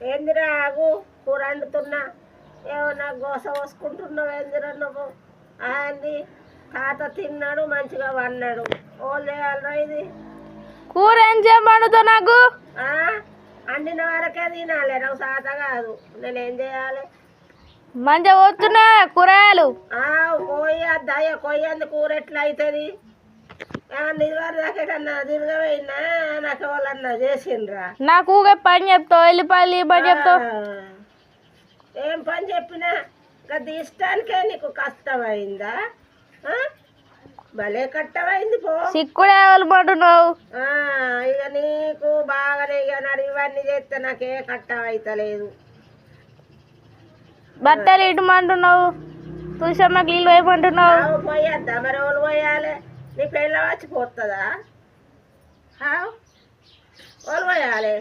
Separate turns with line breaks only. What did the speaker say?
ఏందిరా ఆగు కూర వండుతున్నా ఏమన్నా గోస పోసుకుంటున్నావు ఏందిరా నువ్వు అంది తాత తిన్నాడు మంచిగా వన్నాడు ఓళ్ళు చేయాలరా ఇది
కూర ఏం చేయమండుతావు నాకు
అండిన వరకే తినాలి నాకు సాత కాదు నేనేం చేయాలి
మంచిగా పోతున్నా కూరగాయలు
కొయ్యద్దాయ కొయ్యంది కూర ఎట్లా అవుతుంది నిద్ర దాకేటన్నా తిరగపోయినా నాకు వాళ్ళన్నా చేసిండ్రా
నాకు పని చెప్తావు వెళ్ళిపోయి పని చెప్తావు
ఏం పని చెప్పినా అది ఇష్టానికే నీకు కష్టమైందా భలే కష్టమైంది పో
సిక్కుడే వెళ్ళమంటున్నావు
ఇక నీకు బాగానే ఇక ఇవన్నీ చేస్తే నాకే కష్టం అవుతలేదు
బట్టలు ఇటుమంటున్నావు తులసమ్మకి నీళ్ళు వేయమంటున్నావు
పోయద్దా మరి వాళ్ళు పోయాలి నీ పెళ్ళ వచ్చి పోతుందా వాళ్ళు పోయాలి